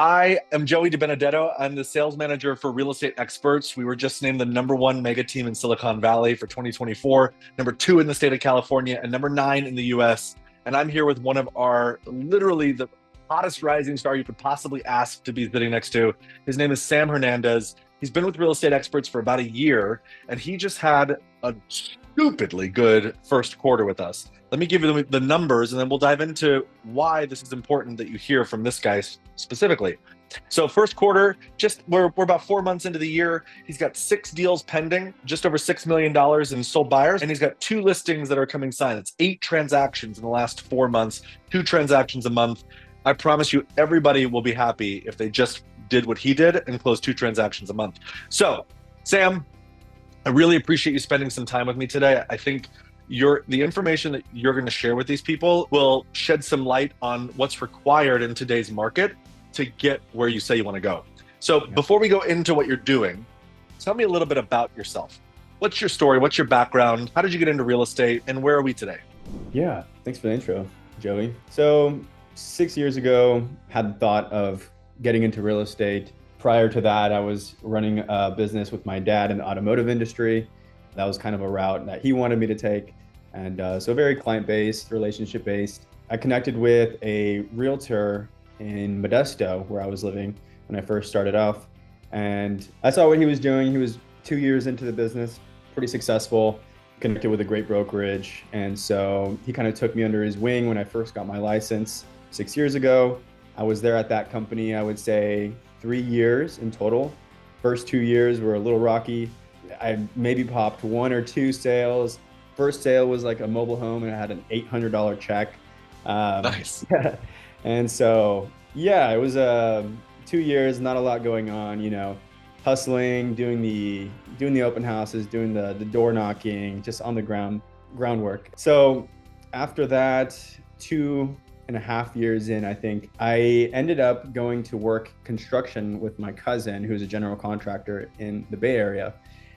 I am Joey DiBenedetto. I'm the sales manager for Real Estate Experts. We were just named the number one mega team in Silicon Valley for 2024, number two in the state of California, and number nine in the US. And I'm here with one of our literally the hottest rising star you could possibly ask to be sitting next to. His name is Sam Hernandez. He's been with Real Estate Experts for about a year, and he just had a stupidly good first quarter with us. Let me give you the numbers, and then we'll dive into why this is important that you hear from this guy specifically. So first quarter, we're about 4 months into the year. He's got 6 deals pending, just over $6 million in sold buyers, and he's got 2 listings that are coming signed. It's 8 transactions in the last 4 months, 2 transactions a month. I promise you, everybody will be happy if they just did what he did and closed 2 transactions a month. So, Sam, I really appreciate you spending some time with me today. I think the information that you're going to share with these people will shed some light on what's required in today's market to get where you say you want to go. So before we go into what you're doing, tell me a little bit about yourself. What's your story? What's your background? How did you get into real estate? And where are we today? Yeah, thanks for the intro, Joey. So 6 years ago, had the thought of getting into real estate. Prior to that, I was running a business with my dad in the automotive industry. That was kind of a route that he wanted me to take. And so very client-based, relationship-based. I connected with a realtor in Modesto, where I was living when I first started off. And I saw what he was doing. He was 2 years into the business, pretty successful, connected with a great brokerage. And so he kind of took me under his wing when I first got my license 6 years ago. I was there at that company, I would say 3 years in total. First 2 years were a little rocky. I maybe popped 1 or 2 sales. First sale was like a mobile home and I had an $800 check. Nice. And so, yeah, it was 2 years, not a lot going on, hustling, doing the open houses, doing the door knocking, just on the groundwork. So after that, 2.5 years in, I think, I ended up going to work construction with my cousin, who's a general contractor in the Bay Area.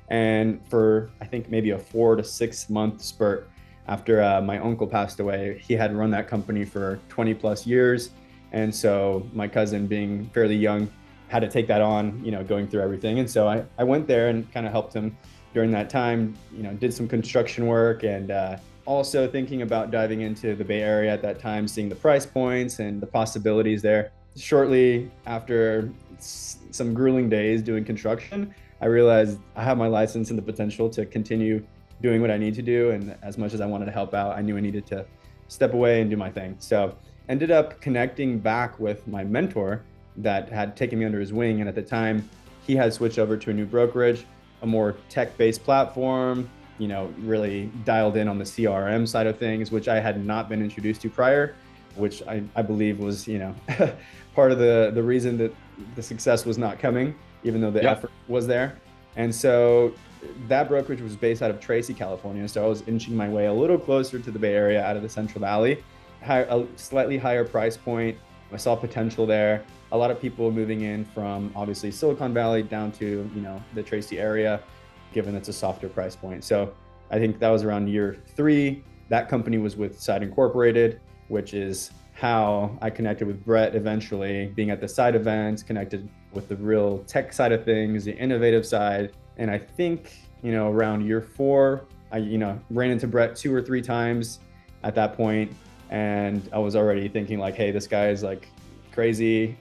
And for, I think, maybe a 4 to 6 month spurt after my uncle passed away, he had run that company for 20 plus years. And so my cousin, being fairly young, had to take that on, going through everything. And so I went there and kind of helped him during that time, did some construction work and also thinking about diving into the Bay Area at that time, seeing the price points and the possibilities there. Shortly after some grueling days doing construction, I realized I have my license and the potential to continue doing what I need to do. And as much as I wanted to help out, I knew I needed to step away and do my thing. So ended up connecting back with my mentor that had taken me under his wing. And at the time, he had switched over to a new brokerage, a more tech-based platform, really dialed in on the CRM side of things, which I had not been introduced to prior, which I believe was, part of the reason that the success was not coming, even though the effort was there. And so that brokerage was based out of Tracy, California. So I was inching my way a little closer to the Bay Area out of the Central Valley, a slightly higher price point. I saw potential there. A lot of people moving in from obviously Silicon Valley down to, the Tracy area, given it's a softer price point. So I think that was around year 3. That company was with Side Incorporated, which is how I connected with Brett eventually, being at the side events, connected with the real tech side of things, the innovative side. And I think, around year 4, I, ran into Brett 2 or 3 times at that point. And I was already thinking like, hey, this guy is like crazy.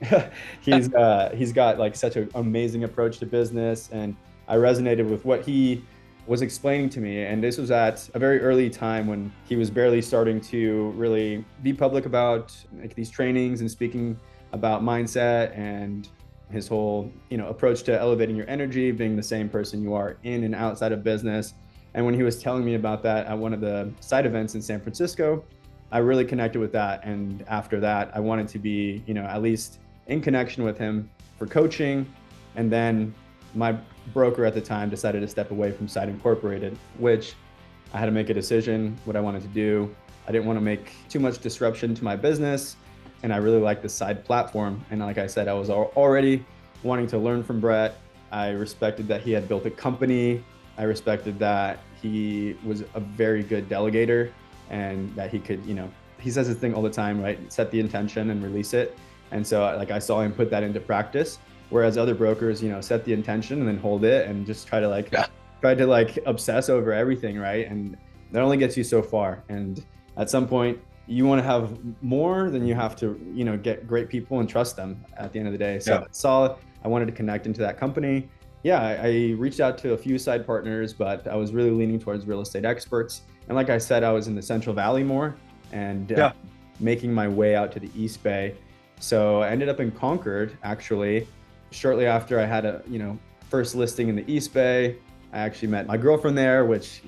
He's got like such an amazing approach to business. And I resonated with what he was explaining to me. And this was at a very early time when he was barely starting to really be public about like these trainings and speaking about mindset and his whole, approach to elevating your energy, being the same person you are in and outside of business. And when he was telling me about that at one of the side events in San Francisco, I really connected with that. And after that, I wanted to be, at least in connection with him for coaching. And then my broker at the time decided to step away from Side Incorporated, which I had to make a decision what I wanted to do. I didn't want to make too much disruption to my business. And I really liked the Side platform. And like I said, I was already wanting to learn from Brett. I respected that he had built a company. I respected that he was a very good delegator and that he could, he says his thing all the time, right? Set the intention and release it. And so like I saw him put that into practice, whereas other brokers, set the intention and then hold it and just Yeah. try to like obsess over everything, right? And that only gets you so far. And at some point, you want to have more, then you have to, get great people and trust them at the end of the day. So Yeah. I saw, I wanted to connect into that company. Yeah, I reached out to a few side partners, but I was really leaning towards real estate experts. And like I said, I was in the Central Valley more and Yeah. making my way out to the East Bay. So I ended up in Concord, actually, shortly after I had a, first listing in the East Bay. I actually met my girlfriend there, which,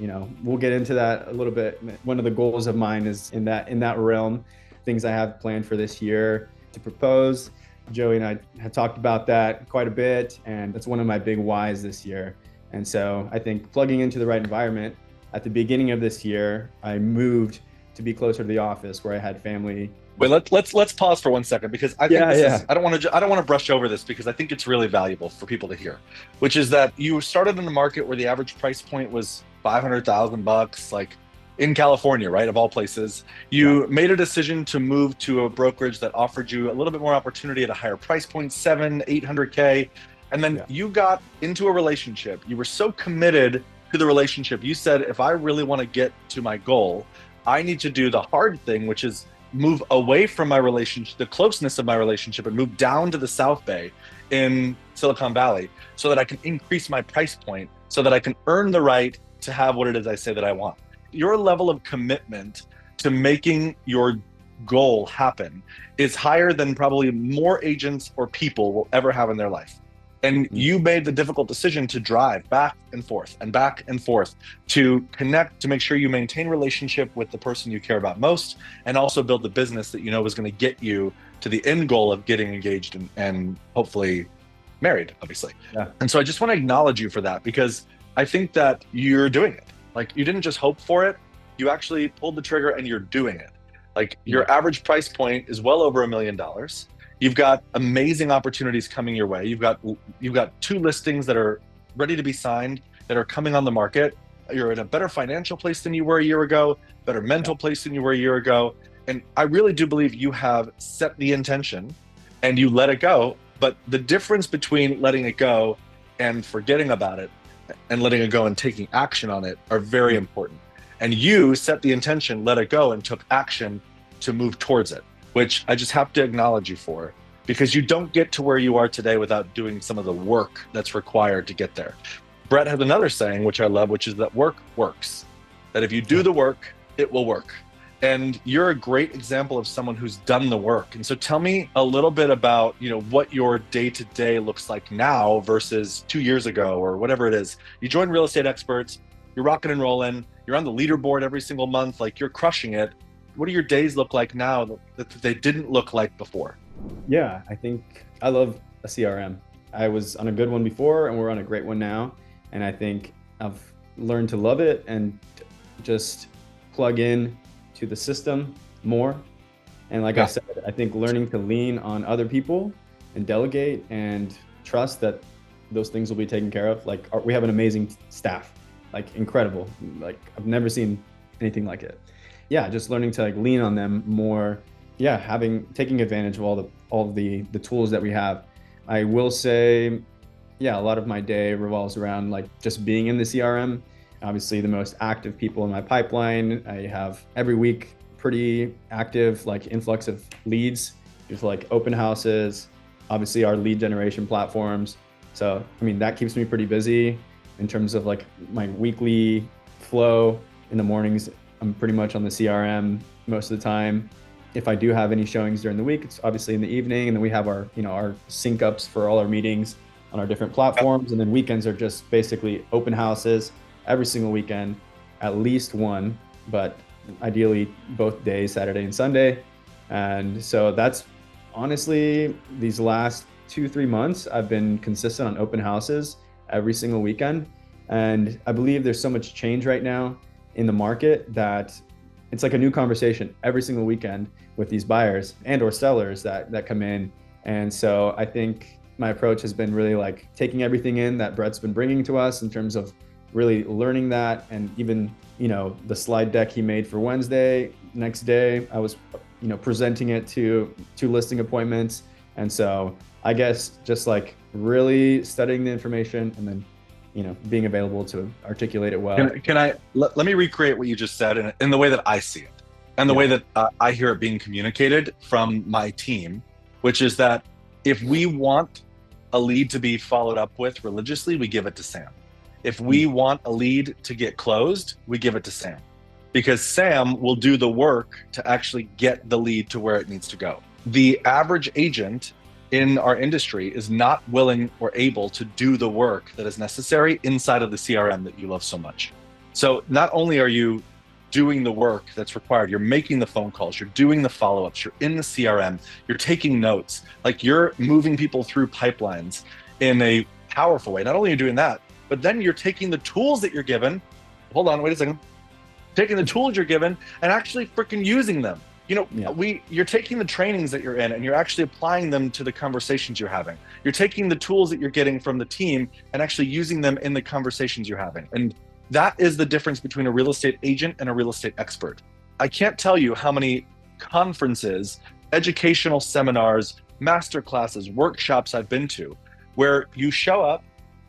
we'll get into that a little bit. One of the goals of mine is in that realm, things I have planned for this year to propose. Joey and I had talked about that quite a bit, and that's one of my big whys this year. And so I think plugging into the right environment, at the beginning of this year, I moved to be closer to the office where I had family. Wait, let's pause for 1 second, because I think I don't want to brush over this, because I think it's really valuable for people to hear, which is that you started in a market where the average price point was $500,000, like in California, right? Of all places. You made a decision to move to a brokerage that offered you a little bit more opportunity at a higher price point, 700-800K. And then you got into a relationship. You were so committed to the relationship. You said, if I really want to get to my goal, I need to do the hard thing, which is move away from my relationship, the closeness of my relationship, and move down to the South Bay in Silicon Valley so that I can increase my price point, so that I can earn the right to have what it is I say that I want. Your level of commitment to making your goal happen is higher than probably more agents or people will ever have in their life. And you made the difficult decision to drive back and forth to connect, to make sure you maintain relationship with the person you care about most, and also build the business that you know is going to get you to the end goal of getting engaged and hopefully married, obviously. Yeah. And so I just want to acknowledge you for that, because I think that you're doing it. Like, you didn't just hope for it, you actually pulled the trigger and you're doing it. Like, your average price point is well over $1 million. You've got amazing opportunities coming your way. You've got 2 listings that are ready to be signed, that are coming on the market. You're in a better financial place than you were a year ago, better mental place than you were a year ago. And I really do believe you have set the intention and you let it go. But the difference between letting it go and forgetting about it and letting it go and taking action on it are very important. And you set the intention, let it go, and took action to move towards it, which I just have to acknowledge you for, because you don't get to where you are today without doing some of the work that's required to get there. Brett has another saying, which I love, which is that work works. That if you do the work, it will work. And you're a great example of someone who's done the work. And so tell me a little bit about, what your day-to-day looks like now versus 2 years ago or whatever it is. You joined Real Estate Experts, you're rocking and rolling, you're on the leaderboard every single month, like you're crushing it. What do your days look like now that they didn't look like before? Yeah, I think I love a CRM. I was on a good one before and we're on a great one now. And I think I've learned to love it and just plug in to the system more. And like I said, I think learning to lean on other people and delegate and trust that those things will be taken care of. Like, we have an amazing staff, like incredible. Like, I've never seen anything like it. Yeah, just learning to like lean on them more. Yeah, taking advantage of all the tools that we have. I will say, yeah, a lot of my day revolves around like just being in the CRM. Obviously, the most active people in my pipeline. I have every week pretty active like influx of leads, just like open houses. Obviously, our lead generation platforms. So that keeps me pretty busy in terms of like my weekly flow. In the mornings, I'm pretty much on the CRM most of the time. If I do have any showings during the week, it's obviously in the evening, and then we have our, our sync ups for all our meetings on our different platforms. And then weekends are just basically open houses every single weekend, at least one, but ideally both days, Saturday and Sunday. And so that's honestly, these last 2-3 months, I've been consistent on open houses every single weekend. And I believe there's so much change right now in the market that it's like a new conversation every single weekend with these buyers and or sellers that come in. And so I think my approach has been really like taking everything in that Brett's been bringing to us in terms of really learning that. And even, the slide deck he made for Wednesday, next day, I was, presenting it to 2 listing appointments And so I guess just like really studying the information and then, being available to articulate it well. Let me recreate what you just said in the way that I see it and the Yeah. way that I hear it being communicated from my team, which is that if we want a lead to be followed up with religiously, we give it to Sam. If we want a lead to get closed, we give it to Sam, because Sam will do the work to actually get the lead to where it needs to go. The average agent in our industry is not willing or able to do the work that is necessary inside of the CRM that you love so much. So not only are you doing the work that's required, you're making the phone calls, you're doing the follow-ups, you're in the CRM, you're taking notes, like you're moving people through pipelines in a powerful way. Not only are you doing that, but then you're taking the tools that you're given, hold on, wait a second, taking the tools you're given and actually freaking using them. You're taking the trainings that you're in and you're actually applying them to the conversations you're having. You're taking the tools that you're getting from the team and actually using them in the conversations you're having. And that is the difference between a real estate agent and a real estate expert. I can't tell you how many conferences, educational seminars, master classes, workshops I've been to where you show up,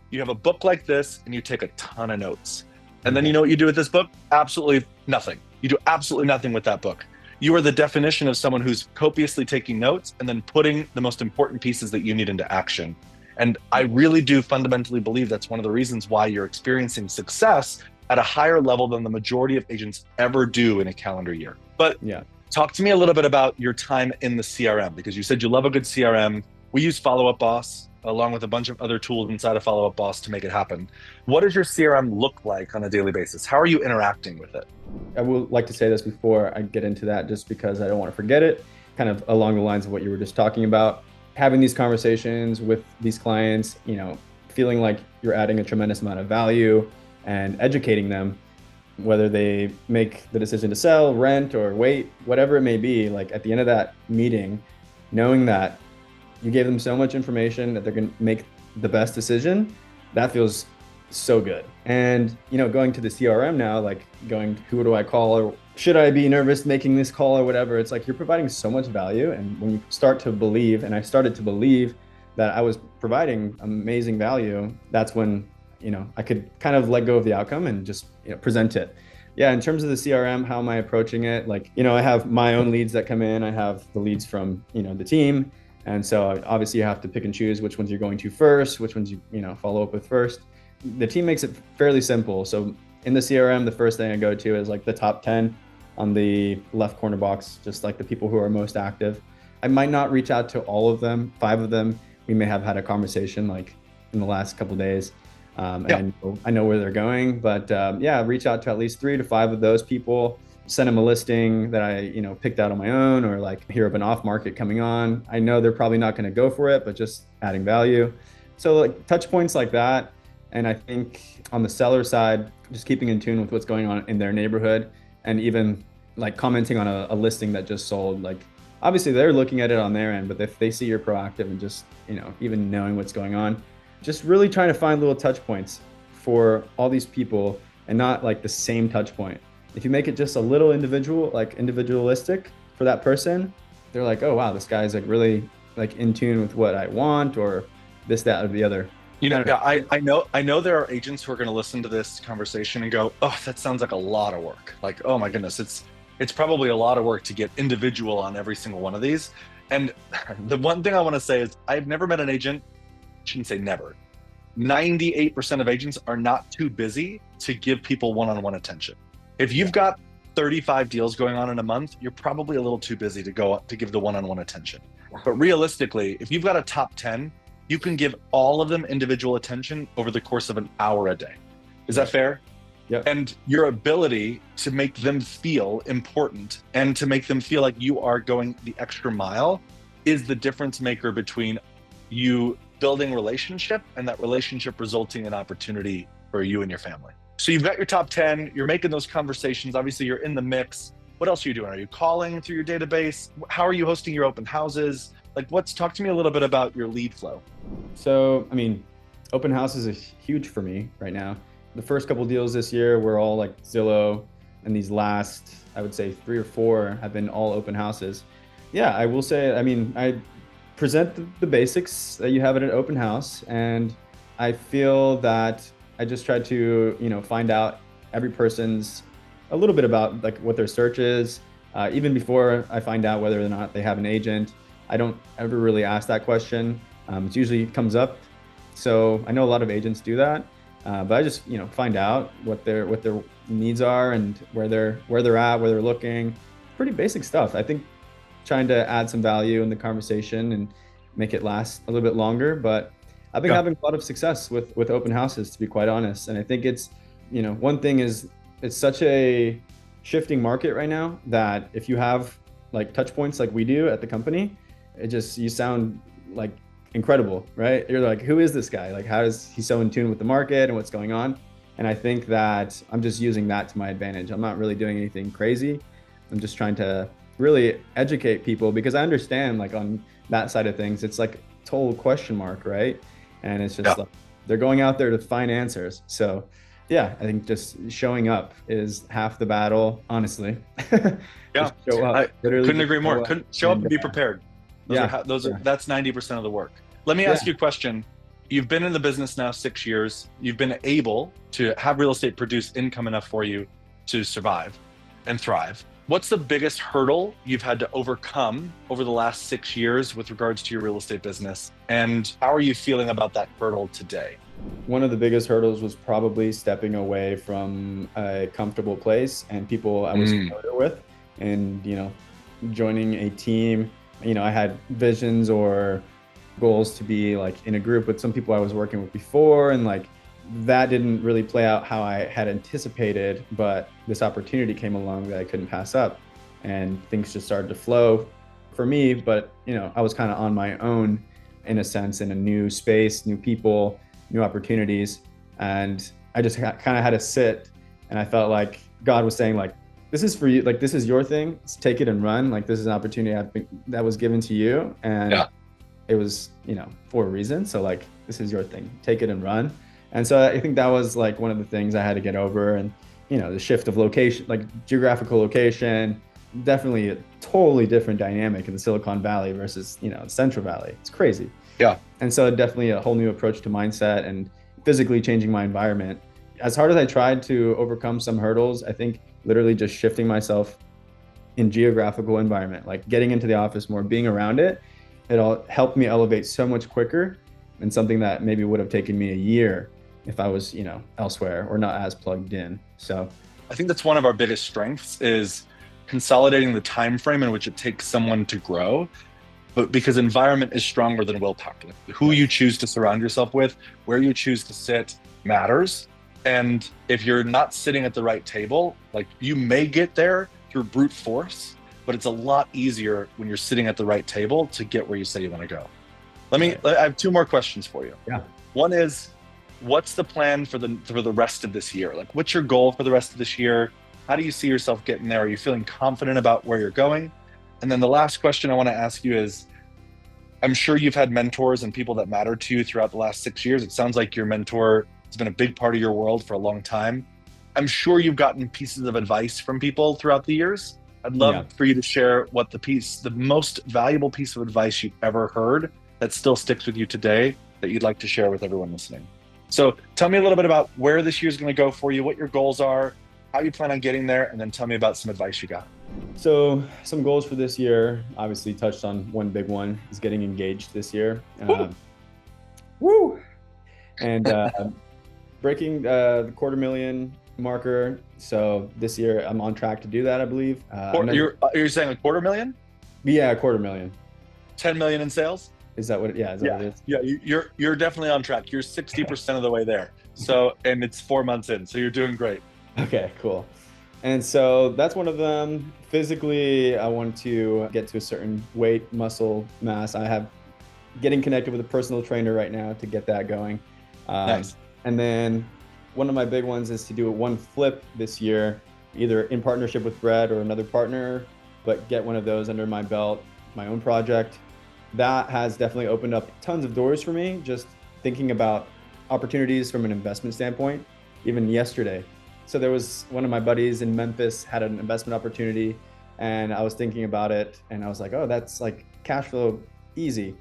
you have a book like this, and you take a ton of notes. And then you know what you do with this book? Absolutely nothing. You do absolutely nothing with that book. You are the definition of someone who's copiously taking notes and then putting the most important pieces that you need into action. And I really do fundamentally believe that's one of the reasons why you're experiencing success at a higher level than the majority of agents ever do in a calendar year. But talk to me a little bit about your time in the CRM, because you said you love a good CRM. We use Follow Up Boss along with a bunch of other tools inside of Follow Up Boss to make it happen. What does your CRM look like on a daily basis? How are you interacting with it? I would like to say this before I get into that, just because I don't want to forget it, kind of along the lines of what you were just talking about. Having these conversations with these clients, feeling like you're adding a tremendous amount of value and educating them, whether they make the decision to sell, rent, or wait, whatever it may be, like at the end of that meeting, knowing that you gave them so much information that they're going to make the best decision, that feels so good. And, going to the CRM now, like who do I call, or should I be nervous making this call or whatever? It's like you're providing so much value. And when you start to believe, and I started to believe that I was providing amazing value, that's when, I could kind of let go of the outcome and just present it. Yeah, in terms of the CRM, how am I approaching it? Like, I have my own leads that come in. I have the leads from, the team. And so obviously you have to pick and choose which ones you're going to first, which ones you follow up with first. The team makes it fairly simple. So in the CRM, the first thing I go to is like the top 10 on the left corner box, just like the people who are most active. I might not reach out to all of them. 5 of them, we may have had a conversation like in the last couple of days. And I know where they're going, but reach out to at least 3 to 5 of those people. Send them a listing that I, picked out on my own, or like hear of an off market coming on. I know they're probably not going to go for it, but just adding value. So like touch points like that. And I think on the seller side, just keeping in tune with what's going on in their neighborhood, and even like commenting on a listing that just sold. Like obviously they're looking at it on their end, but if they see you're proactive and just, even knowing what's going on, just really trying to find little touch points for all these people and not like the same touch point. If you make it just a little individualistic for that person, they're like, oh, wow, this guy's like really like in tune with what I want, or this, that, or the other. I know there are agents who are going to listen to this conversation and go, oh, that sounds like a lot of work. Like, oh my goodness, it's probably a lot of work to get individual on every single one of these. And the one thing I want to say is I've never met an agent, I shouldn't say never, 98% of agents are not too busy to give people one-on-one attention. If you've got 35 deals going on in a month, you're probably a little too busy to give the one-on-one attention. But realistically, if you've got a top 10, you can give all of them individual attention over the course of an hour a day. Is that fair? Yeah. And your ability to make them feel important and to make them feel like you are going the extra mile is the difference maker between you building relationship and that relationship resulting in opportunity for you and your family. So you've got your top 10, you're making those conversations. Obviously you're in the mix. What else are you doing? Are you calling through your database? How are you hosting your open houses? Like talk to me a little bit about your lead flow. So, open houses are huge for me right now. The first couple deals this year were all like Zillow, and these last, I would say 3 or 4 have been all open houses. Yeah, I will say, present the basics that you have at an open house. And I feel that I just try to, find out every person's a little bit about like what their search is. Even before I find out whether or not they have an agent, I don't ever really ask that question. It usually comes up. So I know a lot of agents do that, but I just, find out what their needs are and where they're at, where they're looking. Pretty basic stuff. I think trying to add some value in the conversation and make it last a little bit longer. But I've been having a lot of success with open houses, to be quite honest. And I think it's, one thing is it's such a shifting market right now that if you have like touch points like we do at the company, you sound like incredible, right? You're like, who is this guy? Like, how is he so in tune with the market and what's going on? And I think that I'm just using that to my advantage. I'm not really doing anything crazy. I'm just trying to really educate people, because I understand like on that side of things, it's like total question mark, right? And it's just like they're going out there to find answers. So yeah, I think just showing up is half the battle, honestly. Yeah, show up. I couldn't agree more. Couldn't show up and be prepared. That's 90% of the work. Let me ask you a question. You've been in the business now 6 years. You've been able to have real estate produce income enough for you to survive and thrive. What's the biggest hurdle you've had to overcome over the last 6 years with regards to your real estate business? And how are you feeling about that hurdle today? One of the biggest hurdles was probably stepping away from a comfortable place and people I was familiar with, and, joining a team. I had visions or goals to be like in a group with some people I was working with before, and like that didn't really play out how I had anticipated, but this opportunity came along that I couldn't pass up, and things just started to flow for me. But, I was kind of on my own in a sense, in a new space, new people, new opportunities. And I just kind of had to sit, and I felt like God was saying like, this is for you. Like, this is your thing. Let's take it and run. Like, this is an opportunity that was given to you. And it was, for a reason. So like, this is your thing, take it and run. And so I think that was like one of the things I had to get over. And, the shift of location, like geographical location, definitely a totally different dynamic in the Silicon Valley versus, Central Valley. It's crazy. Yeah. And so definitely a whole new approach to mindset and physically changing my environment. As hard as I tried to overcome some hurdles, I think literally just shifting myself in geographical environment, like getting into the office more, being around it, it all helped me elevate so much quicker, and something that maybe would have taken me a year if I was, elsewhere or not as plugged in. So I think that's one of our biggest strengths, is consolidating the time frame in which it takes someone to grow. But because environment is stronger than willpower. Who you choose to surround yourself with, where you choose to sit matters. And if you're not sitting at the right table, like, you may get there through brute force, but it's a lot easier when you're sitting at the right table to get where you say you want to go. I have 2 more questions for you. Yeah. One is, what's the plan for the rest of this year? Like, what's your goal for the rest of this year? How do you see yourself getting there? Are you feeling confident about where you're going? And then the last question I want to ask you is, I'm sure you've had mentors and people that matter to you throughout the last 6 years. It sounds like your mentor has been a big part of your world for a long time. I'm sure you've gotten pieces of advice from people throughout the years. I'd love for you to share what the most valuable piece of advice you've ever heard that still sticks with you today that you'd like to share with everyone listening. So tell me a little bit about where this year's going to go for you, what your goals are, how you plan on getting there, and then tell me about some advice you got. So some goals for this year, obviously touched on one big one, is getting engaged this year. Woo! And breaking the $250,000 marker. So this year I'm on track to do that, I believe. You're saying $250,000? Yeah, $250,000. 10 million in sales? Is that what it is? Yeah, you're definitely on track. You're 60% of the way there. So, and it's 4 months in, so you're doing great. Okay, cool. And so that's one of them. Physically, I want to get to a certain weight, muscle mass. I have getting connected with a personal trainer right now to get that going. Nice. And then one of my big ones is to do one flip this year, either in partnership with Brett or another partner, but get one of those under my belt, my own project. That has definitely opened up tons of doors for me, just thinking about opportunities from an investment standpoint, even yesterday. So there was one of my buddies in Memphis had an investment opportunity, and I was thinking about it, and I was like, oh, that's like cash flow easy.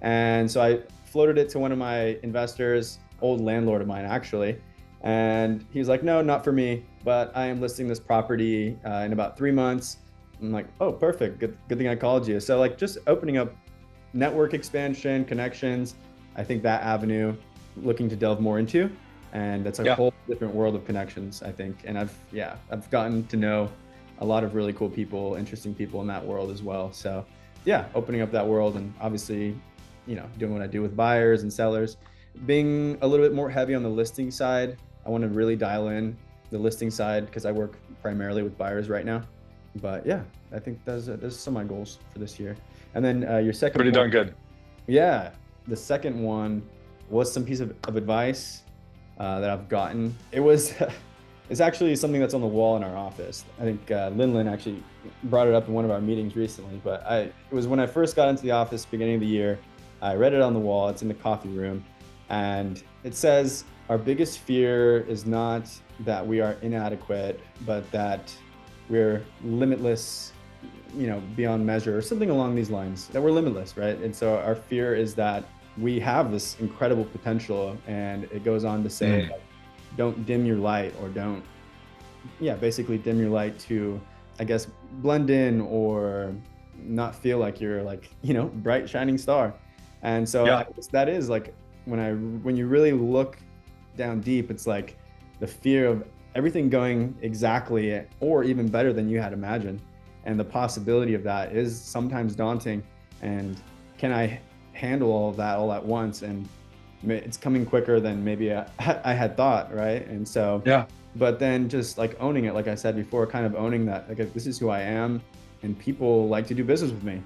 And so I floated it to one of my investors, old landlord of mine actually. And he was like, no, not for me, but I am listing this property in about 3 months. I'm like, oh, perfect. Good thing I called you. So like just opening up network expansion, connections. I think that avenue looking to delve more into. And that's a whole different world of connections, I think. And I've gotten to know a lot of really cool people, interesting people in that world as well. So yeah, opening up that world, and obviously, doing what I do with buyers and sellers, being a little bit more heavy on the listing side. I want to really dial in the listing side because I work primarily with buyers right now. But yeah, I think those are some of my goals for this year. And then your second pretty darn good. Yeah, the second one was some piece of advice that I've gotten. It's actually something that's on the wall in our office. I think Lin actually brought it up in one of our meetings recently, but it was when I first got into the office beginning of the year. I read it on the wall. It's in the coffee room, and it says, our biggest fear is not that we are inadequate, but that we're limitless, beyond measure, or something along these lines, that we're limitless, right? And so our fear is that we have this incredible potential, and it goes on to say, like, don't dim your light, or basically dim your light to, I guess, blend in or not feel like you're like, bright shining star. And so I guess that is like, when you really look down deep, it's like the fear of everything going exactly or even better than you had imagined. And the possibility of that is sometimes daunting. And can I handle all of that all at once? And it's coming quicker than maybe I had thought, right? And so, but then just like owning it, like I said before, kind of owning that, like, this is who I am, and people like to do business with me.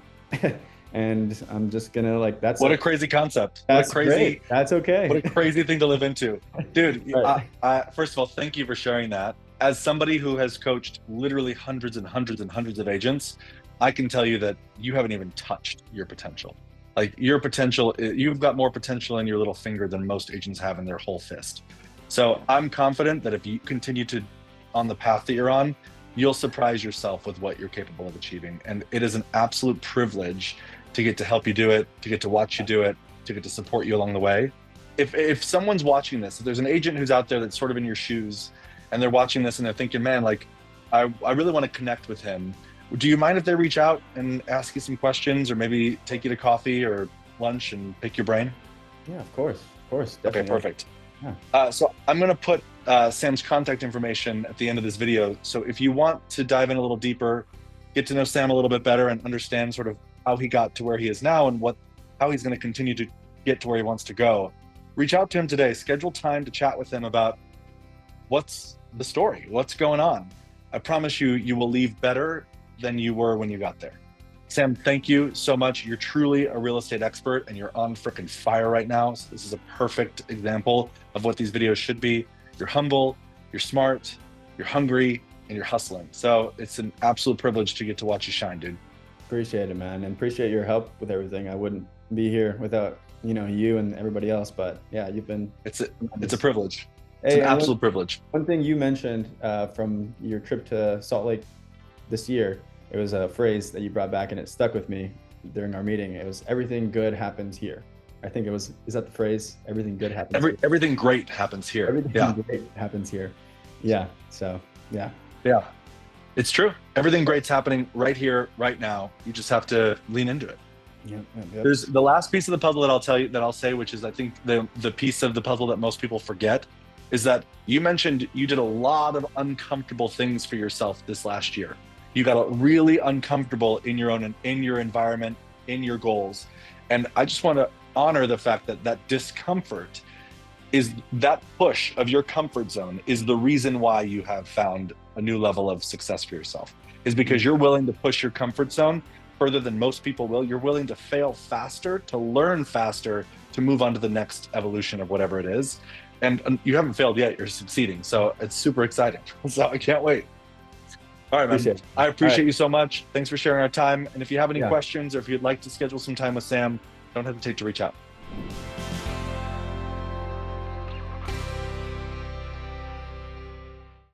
And I'm just gonna what a crazy concept. That's crazy. Great. That's okay. What a crazy thing to live into. Dude, right. First of all, thank you for sharing that. As somebody who has coached literally hundreds and hundreds and hundreds of agents, I can tell you that you haven't even touched your potential. Like, your potential, you've got more potential in your little finger than most agents have in their whole fist. So I'm confident that if you continue on the path that you're on, you'll surprise yourself with what you're capable of achieving. And it is an absolute privilege to get to help you do it, to get to watch you do it, to get to support you along the way. If someone's watching this, if there's an agent who's out there that's sort of in your shoes, and they're watching this and they're thinking, man, like, I really want to connect with him. Do you mind if they reach out and ask you some questions, or maybe take you to coffee or lunch and pick your brain? Yeah, of course. Definitely. Okay, perfect. Yeah. So I'm going to put Sam's contact information at the end of this video. So if you want to dive in a little deeper, get to know Sam a little bit better, and understand sort of how he got to where he is now and how he's going to continue to get to where he wants to go, reach out to him today. Schedule time to chat with him about what's the story, what's going on. I promise you will leave better than you were when you got there. Sam, thank you so much. You're truly a real estate expert, and you're on freaking fire right now. So this is a perfect example of what these videos should be. You're humble, you're smart, you're hungry, and you're hustling. So it's an absolute privilege to get to watch you shine, dude. Appreciate it, man. And appreciate your help with everything. I wouldn't be here without, you and everybody else, but yeah, you've been. It's a privilege. It's an absolute privilege. One thing you mentioned from your trip to Salt Lake this year, it was a phrase that you brought back, and it stuck with me during our meeting. It was, everything good happens here. I think is that the phrase? Everything good happens here. Everything great happens here. Everything great happens here. Yeah. So, yeah. Yeah. It's true. Everything great's happening right here, right now. You just have to lean into it. Yep. There's the last piece of the puzzle that I'll say, which is, I think the piece of the puzzle that most people forget, is that you mentioned you did a lot of uncomfortable things for yourself this last year. You got really uncomfortable in your environment, in your goals. And I just want to honor the fact that discomfort is, that push of your comfort zone is the reason why you have found a new level of success for yourself, is because you're willing to push your comfort zone further than most people will. You're willing to fail faster, to learn faster, to move on to the next evolution of whatever it is. And you haven't failed yet, you're succeeding. So it's super exciting. So I can't wait. All right, man. I appreciate you so much. Thanks for sharing our time. And if you have any questions, or if you'd like to schedule some time with Sam, don't hesitate to reach out.